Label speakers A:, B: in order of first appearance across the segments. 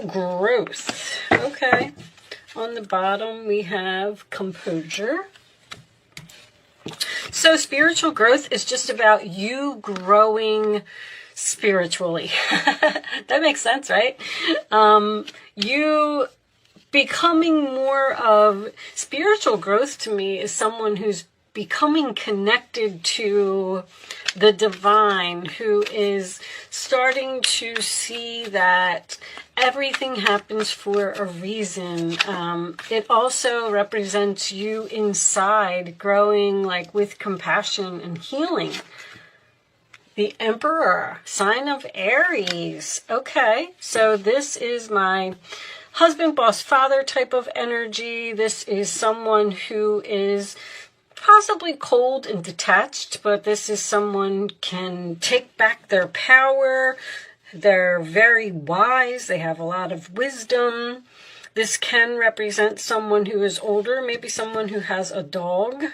A: growth. Okay. On the bottom, we have composure. So spiritual growth is just about you growing spiritually. That makes sense, right? You becoming more of spiritual growth to me is someone who's becoming connected to the divine, who is starting to see that everything happens for a reason. It also represents you inside growing like with compassion and healing. The Emperor, sign of Aries. Okay, so this is my husband, boss, father type of energy. This is someone who is possibly cold and detached, but this is someone can take back their power. They're very wise. They have a lot of wisdom. This can represent someone who is older, maybe someone who has a dog.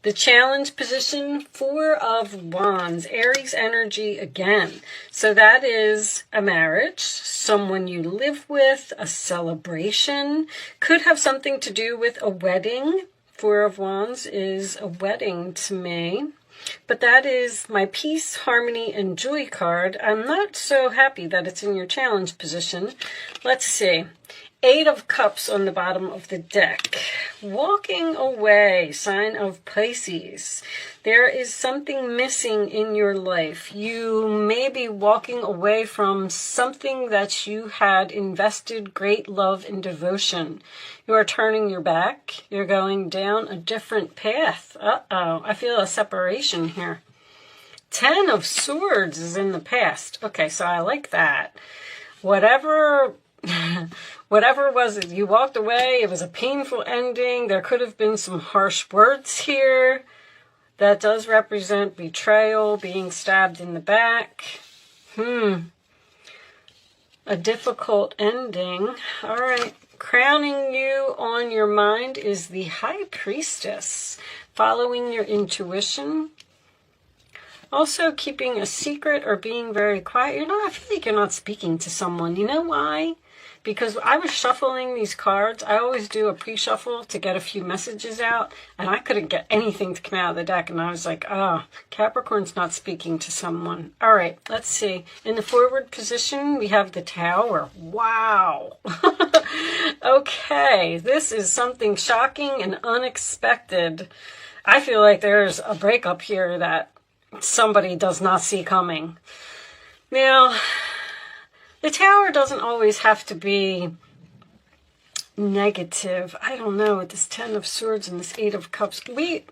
A: The challenge position, 4 of Wands, Aries energy again. So that is a marriage, someone you live with, a celebration. Could have something to do with a wedding. 4 of Wands is a wedding to me. But that is my peace, harmony, and joy card. I'm not so happy that it's in your challenge position. Let's see. 8 of Cups on the bottom of the deck. Walking away, sign of Pisces. There is something missing in your life. You may be walking away from something that you had invested great love and devotion. You are turning your back. You're going down a different path. Uh-oh, I feel a separation here. 10 of Swords is in the past. Okay, so I like that. Whatever was it, you walked away, it was a painful ending, there could have been some harsh words here. That does represent betrayal, being stabbed in the back. A difficult ending. All right, crowning you on your mind is the High Priestess, following your intuition. Also keeping a secret or being very quiet. I feel like you're not speaking to someone. You know why? Because I was shuffling these cards. I always do a pre-shuffle to get a few messages out, and I couldn't get anything to come out of the deck, and I was like, Capricorn's not speaking to someone. All right, let's see. In the forward position, we have the Tower. Wow. Okay, this is something shocking and unexpected. I feel like there's a breakup here that somebody does not see coming. Now, the Tower doesn't always have to be negative. I don't know, with this 10 of Swords and this 8 of Cups. Wait,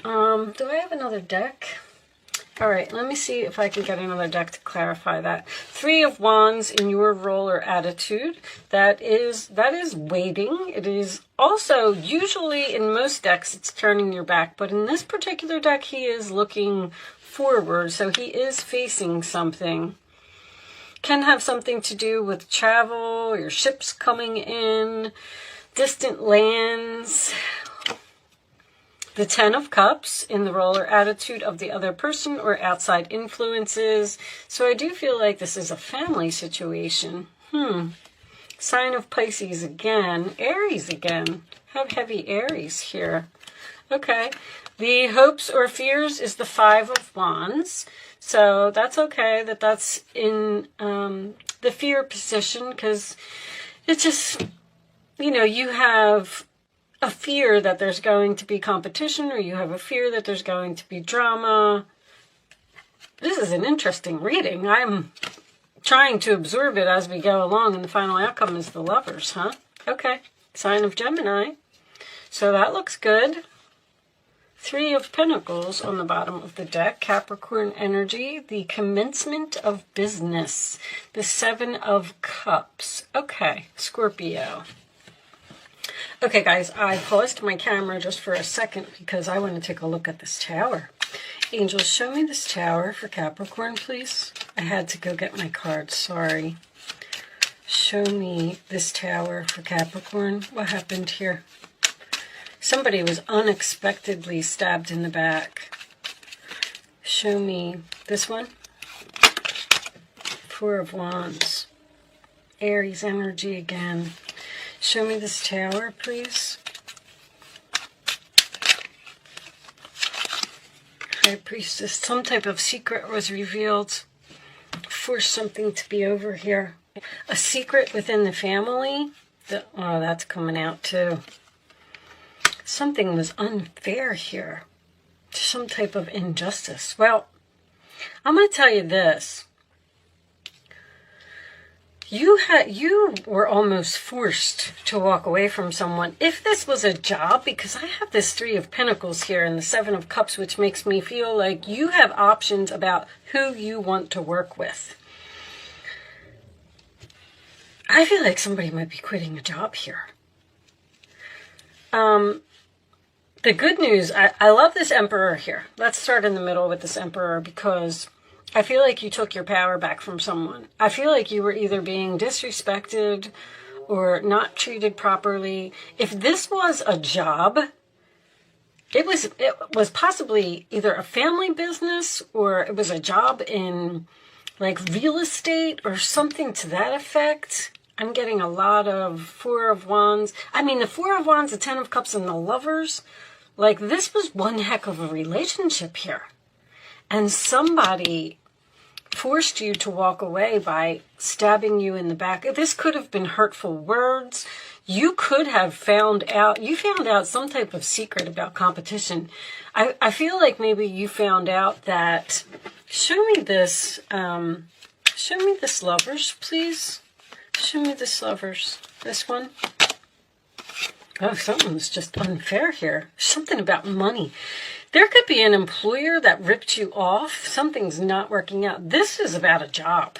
A: do I have another deck? All right, let me see if I can get another deck to clarify that. 3 of Wands in your role or attitude. That is waiting. It is also, usually in most decks, it's turning your back. But in this particular deck, he is looking forward. So he is facing something. Can have something to do with travel, your ships coming in, distant lands. The 10 of Cups in the role or attitude of the other person or outside influences. So I do feel like this is a family situation. Sign of Pisces again. Aries again. Have heavy Aries here. Okay. The hopes or fears is the 5 of Wands. So that's okay that that's in the fear position, because it's just, you have a fear that there's going to be competition, or you have a fear that there's going to be drama. This is an interesting reading. I'm trying to absorb it as we go along, and the final outcome is the Lovers, huh? Okay, sign of Gemini. So that looks good. 3 of Pentacles on the bottom of the deck, Capricorn energy, the commencement of business, the 7 of Cups. Okay, Scorpio. Okay, guys, I paused my camera just for a second because I want to take a look at this Tower. Angels, show me this Tower for Capricorn, please. I had to go get my cards, sorry. Show me this Tower for Capricorn. What happened here? Somebody was unexpectedly stabbed in the back. Show me this one. 4 of Wands. Aries energy again. Show me this Tower, please. High Priestess. Some type of secret was revealed. Force something to be over here. A secret within the family. Oh, that's coming out too. Something was unfair here. Some type of injustice. Well, I'm going to tell you this. You were almost forced to walk away from someone. If this was a job, because I have this 3 of Pentacles here and the 7 of Cups, which makes me feel like you have options about who you want to work with. I feel like somebody might be quitting a job here. The good news, I love this Emperor here. Let's start in the middle with this Emperor, because I feel like you took your power back from someone. I feel like you were either being disrespected or not treated properly. If this was a job, it was possibly either a family business or it was a job in like real estate or something to that effect. I'm getting a lot of 4 of Wands. I mean, the 4 of Wands, the 10 of Cups, and the Lovers. Like, this was one heck of a relationship here. And somebody forced you to walk away by stabbing you in the back. This could have been hurtful words. You could have found out some type of secret about competition. I feel like maybe you found out that, show me this Lovers, please. Show me this Lovers. This one. Oh, something's just unfair here. Something about money. There could be an employer that ripped you off. Something's not working out. This is about a job.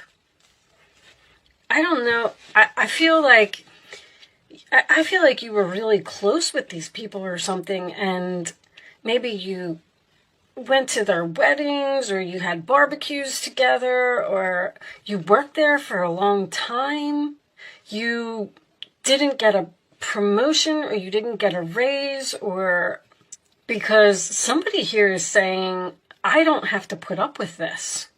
A: I don't know. I feel like you were really close with these people or something, and maybe you went to their weddings, or you had barbecues together, or you worked there for a long time. You didn't get a promotion, or you didn't get a raise, or because somebody here is saying, I don't have to put up with this.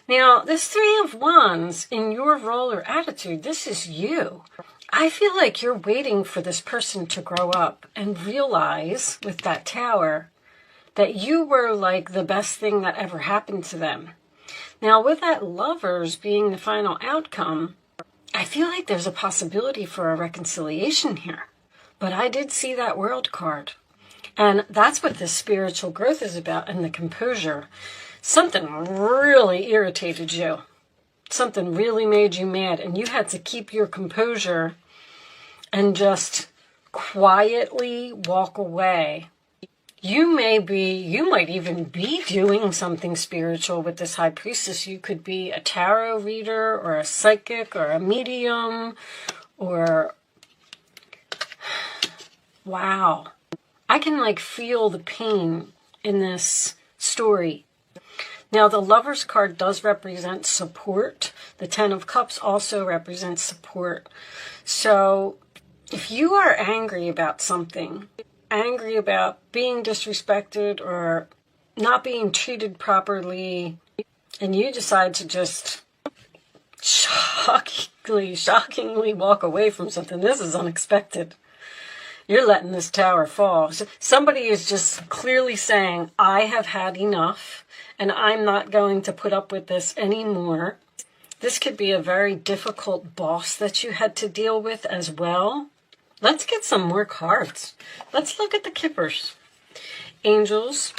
A: Now, this 3 of Wands, in your role or attitude, this is you. I feel like you're waiting for this person to grow up and realize, with that Tower, that you were like the best thing that ever happened to them. Now, with that Lovers being the final outcome, I feel like there's a possibility for a reconciliation here. But I did see that World card. And that's what this spiritual growth is about, and the composure. Something really irritated you. Something really made you mad, and you had to keep your composure and just quietly walk away. You might even be doing something spiritual with this High Priestess. You could be a tarot reader or a psychic or a medium or... Wow. I can like feel the pain in this story. Now, the Lovers card does represent support. The 10 of Cups also represents support. So if you are angry about something, angry about being disrespected or not being treated properly, and you decide to just shockingly walk away from something, this is unexpected. You're letting this Tower fall. So somebody is just clearly saying, I have had enough, and I'm not going to put up with this anymore. This could be a very difficult boss that you had to deal with as well. Let's get some more cards. Let's look at the Kippers. Angels.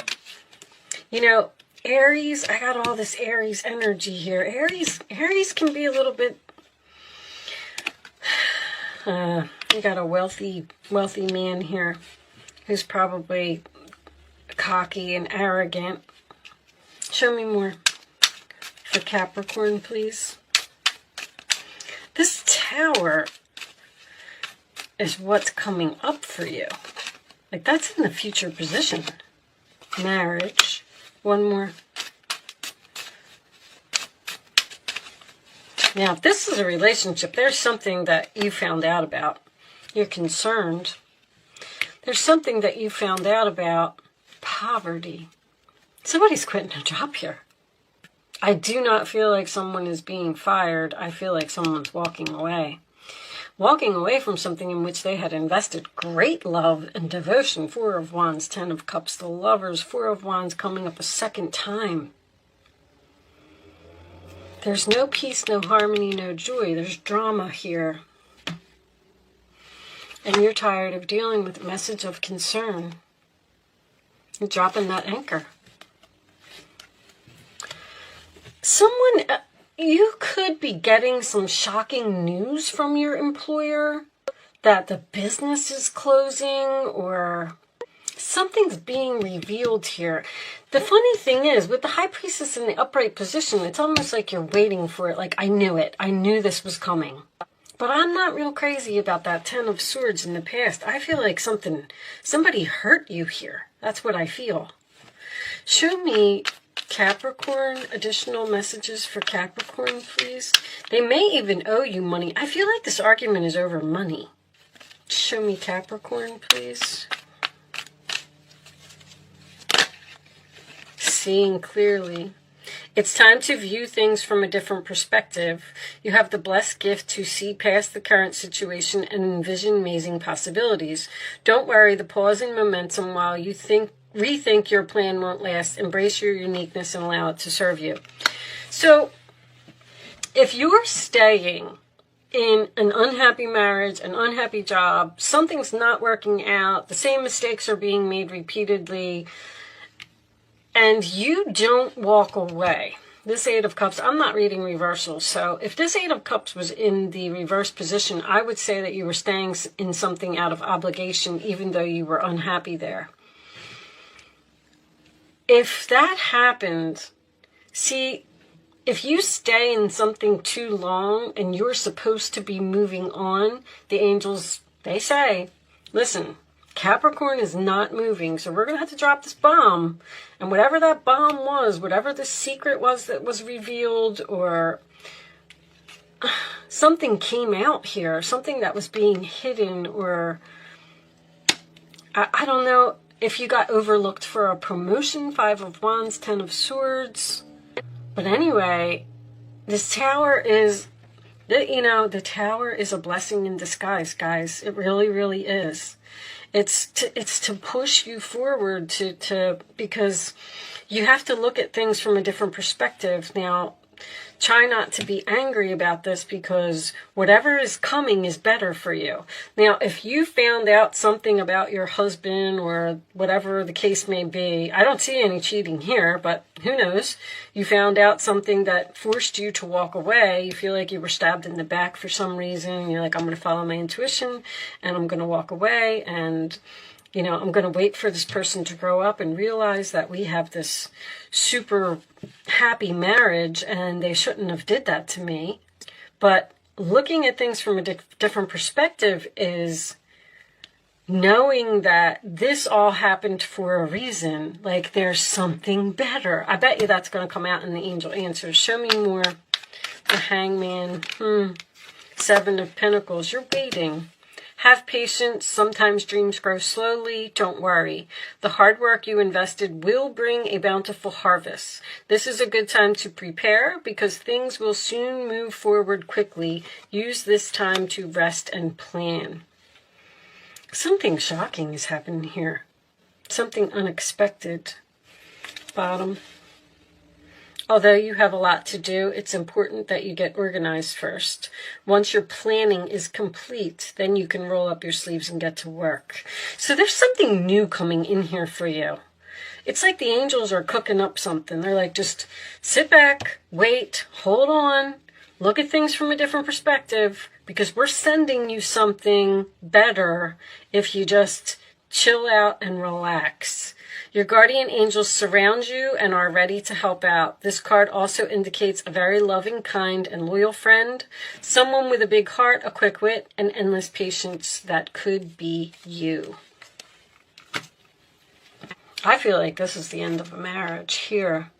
A: You know, Aries, I got all this Aries energy here. Aries can be a little bit... you got a wealthy man here who's probably cocky and arrogant. Show me more for Capricorn, please. This Tower is what's coming up for you. Like, that's in the future position. Marriage. One more. Now, if this is a relationship, there's something that you found out about. You're concerned. There's something that you found out about poverty. Somebody's quitting a job here. I do not feel like someone is being fired. I feel like someone's walking away. Walking away from something in which they had invested great love and devotion. Four of Wands, Ten of Cups, the Lovers, Four of Wands coming up a second time. There's no peace, no harmony, no joy. There's drama here. And you're tired of dealing with a message of concern. You're dropping that anchor. Someone, you could be getting some shocking news from your employer that the business is closing or something's being revealed here. The funny thing is, with the High Priestess in the upright position, it's almost like you're waiting for it. Like, I knew it. I knew this was coming. But I'm not real crazy about that Ten of Swords in the past. I feel like somebody hurt you here. That's what I feel. Show me Capricorn, additional messages for Capricorn, please. They may even owe you money. I feel like this argument is over money. Show me Capricorn, please. Seeing clearly. It's time to view things from a different perspective. You have the blessed gift to see past the current situation and envision amazing possibilities. Don't worry, the pause in momentum while you rethink your plan won't last. Embrace your uniqueness and allow it to serve you. So, if you're staying in an unhappy marriage, an unhappy job, something's not working out, the same mistakes are being made repeatedly, and you don't walk away. This Eight of Cups, I'm not reading reversals, so if this Eight of Cups was in the reverse position, I would say that you were staying in something out of obligation, even though you were unhappy there. If that happened, see, if you stay in something too long and you're supposed to be moving on, the angels, they say, listen, Capricorn is not moving, so we're going to have to drop this bomb. And whatever that bomb was, whatever the secret was that was revealed, or something came out here, something that was being hidden, or I don't know if you got overlooked for a promotion, Five of Wands, Ten of Swords. But anyway, this Tower is, the Tower is a blessing in disguise, guys. It really, really is. It's to push you forward because you have to look at things from a different perspective. Now, try not to be angry about this because whatever is coming is better for you. Now, if you found out something about your husband or whatever the case may be, I don't see any cheating here, but who knows? You found out something that forced you to walk away. You feel like you were stabbed in the back for some reason. You're like, I'm going to follow my intuition and I'm going to walk away, and I'm going to wait for this person to grow up and realize that we have this super happy marriage and they shouldn't have did that to me. But looking at things from a different perspective is knowing that this all happened for a reason. Like, there's something better. I bet you that's going to come out in the angel answers. Show me more. The Hangman. Seven of Pentacles. You're waiting. Have patience. Sometimes dreams grow slowly. Don't worry. The hard work you invested will bring a bountiful harvest. This is a good time to prepare because things will soon move forward quickly. Use this time to rest and plan. Something shocking is happening here. Something unexpected. Bottom. Although you have a lot to do, it's important that you get organized first. Once your planning is complete, then you can roll up your sleeves and get to work. So there's something new coming in here for you. It's like the angels are cooking up something. They're like, just sit back, wait, hold on, look at things from a different perspective, because we're sending you something better if you just chill out and relax. Your guardian angels surround you and are ready to help out. This card also indicates a very loving, kind, and loyal friend. Someone with a big heart, a quick wit, and endless patience. That could be you. I feel like this is the end of a marriage here.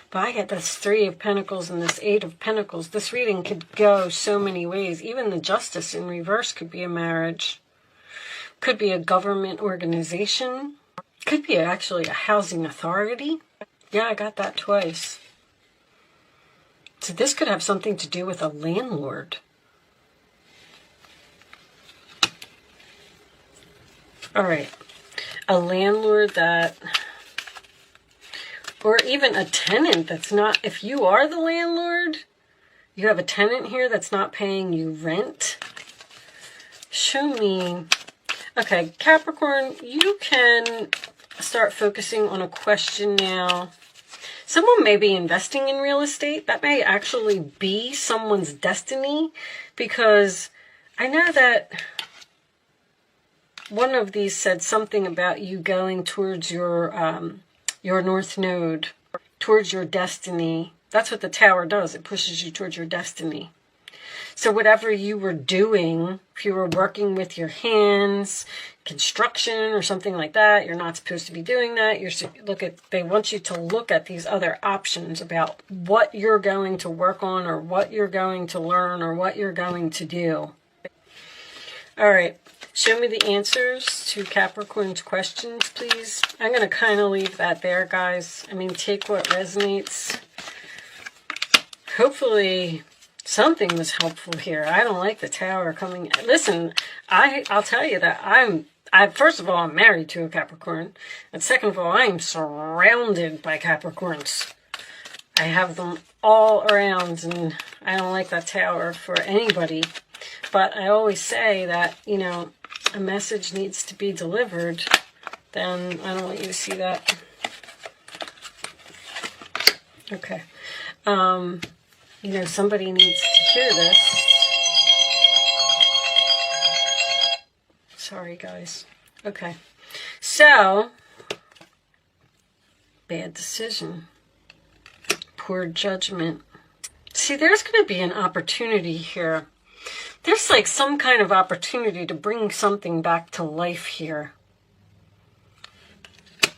A: But I get this Three of Pentacles and this Eight of Pentacles. This reading could go so many ways. Even the Justice in reverse could be a marriage. Could be a government organization. Could be actually a housing authority. Yeah, I got that twice. So this could have something to do with a landlord. All right. A landlord that, or even a tenant that's not, if you are the landlord, you have a tenant here that's not paying you rent. Show me. Okay, Capricorn, you can start focusing on a question now. Someone may be investing in real estate. That may actually be someone's destiny, because I know that one of these said something about you going towards your North Node, towards your destiny. That's what the Tower does. It pushes you towards your destiny. So whatever you were doing, if you were working with your hands, construction or something like that, you're not supposed to be doing that. They want you to look at these other options about what you're going to work on, or what you're going to learn, or what you're going to do. All right. Show me the answers to Capricorn's questions, please. I'm going to kind of leave that there, guys. I mean, take what resonates. Hopefully something was helpful here. I don't like the Tower coming. Listen, I'll tell you that first of all, I'm married to a Capricorn. And second of all, I am surrounded by Capricorns. I have them all around, and I don't like that Tower for anybody. But I always say that, you know, a message needs to be delivered. Then I don't want you to see that. Okay. You know, somebody needs to hear this. Sorry, guys. Okay. So, bad decision. Poor judgment. See, there's going to be an opportunity here. There's like some kind of opportunity to bring something back to life here.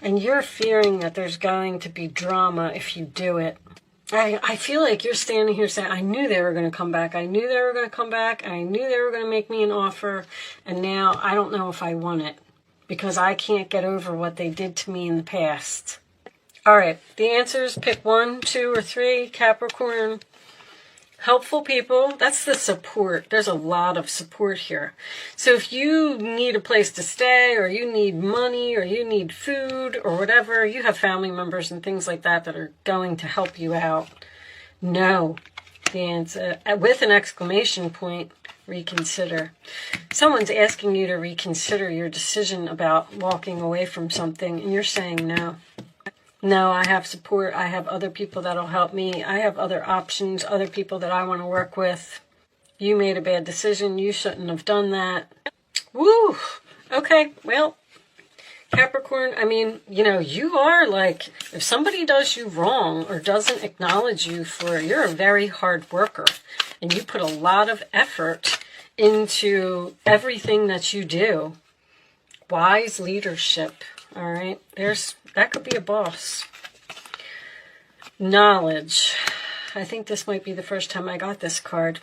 A: And you're fearing that there's going to be drama if you do it. I feel like you're standing here saying, I knew they were going to come back. I knew they were going to come back. I knew they were going to make me an offer. And now I don't know if I want it, because I can't get over what they did to me in the past. All right. The answers, pick 1, 2, or 3. Capricorn. Helpful people, that's the support. There's a lot of support here. So if you need a place to stay, or you need money, or you need food, or whatever, you have family members and things like that that are going to help you out. No. The answer, with an exclamation point, reconsider. Someone's asking you to reconsider your decision about walking away from something, and you're saying no. No, I have support. I have other people that'll help me. I have other options, other people that I want to work with. You made a bad decision. You shouldn't have done that. Woo! Okay, well, Capricorn, I mean, you know, you are like, if somebody does you wrong or doesn't acknowledge you you're a very hard worker. And you put a lot of effort into everything that you do. Wise leadership, all right? That could be a boss. Knowledge. I think this might be the first time I got this card.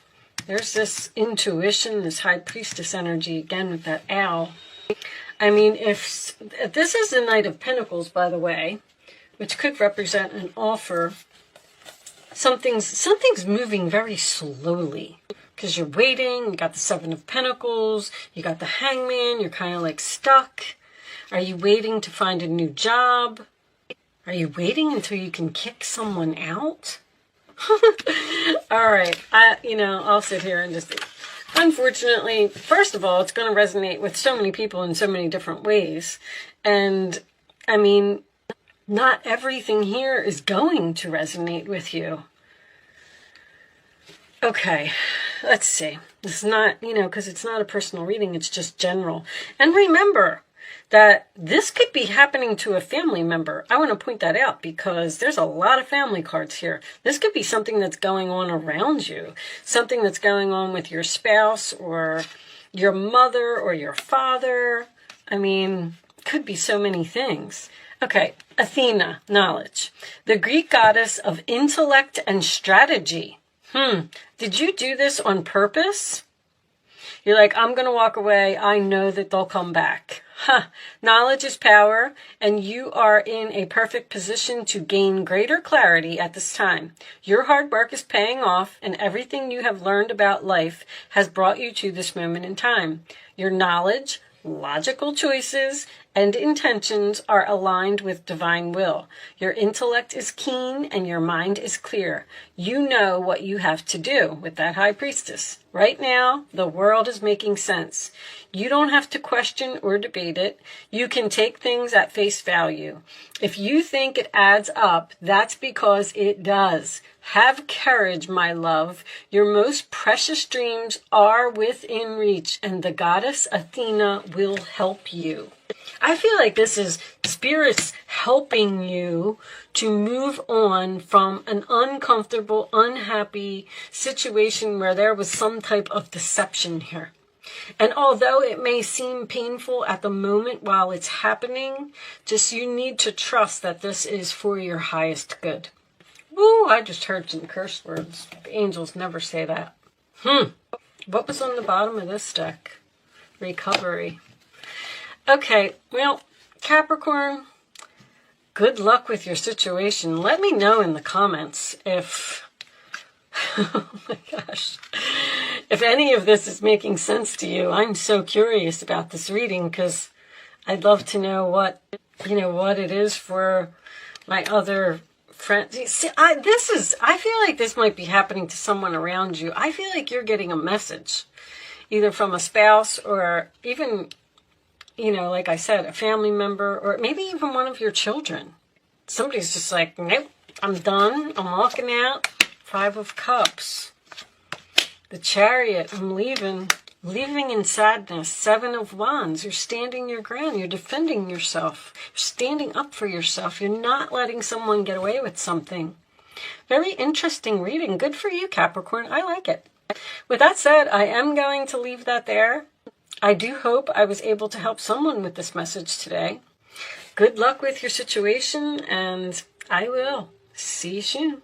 A: There's this intuition, this high priestess energy, again with that owl. I mean, if this is the Knight of Pentacles, by the way, which could represent an offer, something's moving very slowly. Because you're waiting, you got the Seven of Pentacles, you got the Hangman, you're kind of like stuck. Are you waiting to find a new job? Are you waiting until you can kick someone out? All right. I'll sit here and just... Unfortunately, first of all, it's going to resonate with so many people in so many different ways. And, I mean, not everything here is going to resonate with you. Okay, let's see. This is not, because it's not a personal reading, it's just general. And remember that this could be happening to a family member. I want to point that out because there's a lot of family cards here. This could be something that's going on around you, something that's going on with your spouse or your mother or your father. I mean, could be so many things. Okay, Athena, knowledge. The Greek goddess of intellect and strategy. Did you do this on purpose? You're like, I'm going to walk away. I know that they'll come back. Knowledge is power, and you are in a perfect position to gain greater clarity at this time. Your hard work is paying off, and everything you have learned about life has brought you to this moment in time. Your knowledge, logical choices, and intentions are aligned with divine will. Your intellect is keen and your mind is clear. You know what you have to do with that high priestess. Right now, the world is making sense. You don't have to question or debate it. You can take things at face value. If you think it adds up, that's because it does. Have courage, my love. Your most precious dreams are within reach, and the goddess Athena will help you. I feel like this is spirits helping you to move on from an uncomfortable, unhappy situation where there was some type of deception here. And although it may seem painful at the moment while it's happening, just you need to trust that this is for your highest good. Woo, I just heard some curse words. The angels never say that. What was on the bottom of this deck? Recovery. Okay, well, Capricorn, good luck with your situation. Let me know in the comments if, oh my gosh, if any of this is making sense to you. I'm so curious about this reading because I'd love to know what it is for my other friends. See, I feel like this might be happening to someone around you. I feel like you're getting a message, either from a spouse or even, like I said, a family member, or maybe even one of your children. Somebody's just like, nope, I'm done. I'm walking out. 5 of Cups. The Chariot, I'm leaving. Leaving in sadness. 7 of Wands. You're standing your ground. You're defending yourself. You're standing up for yourself. You're not letting someone get away with something. Very interesting reading. Good for you, Capricorn. I like it. With that said, I am going to leave that there. I do hope I was able to help someone with this message today. Good luck with your situation, and I will see you soon.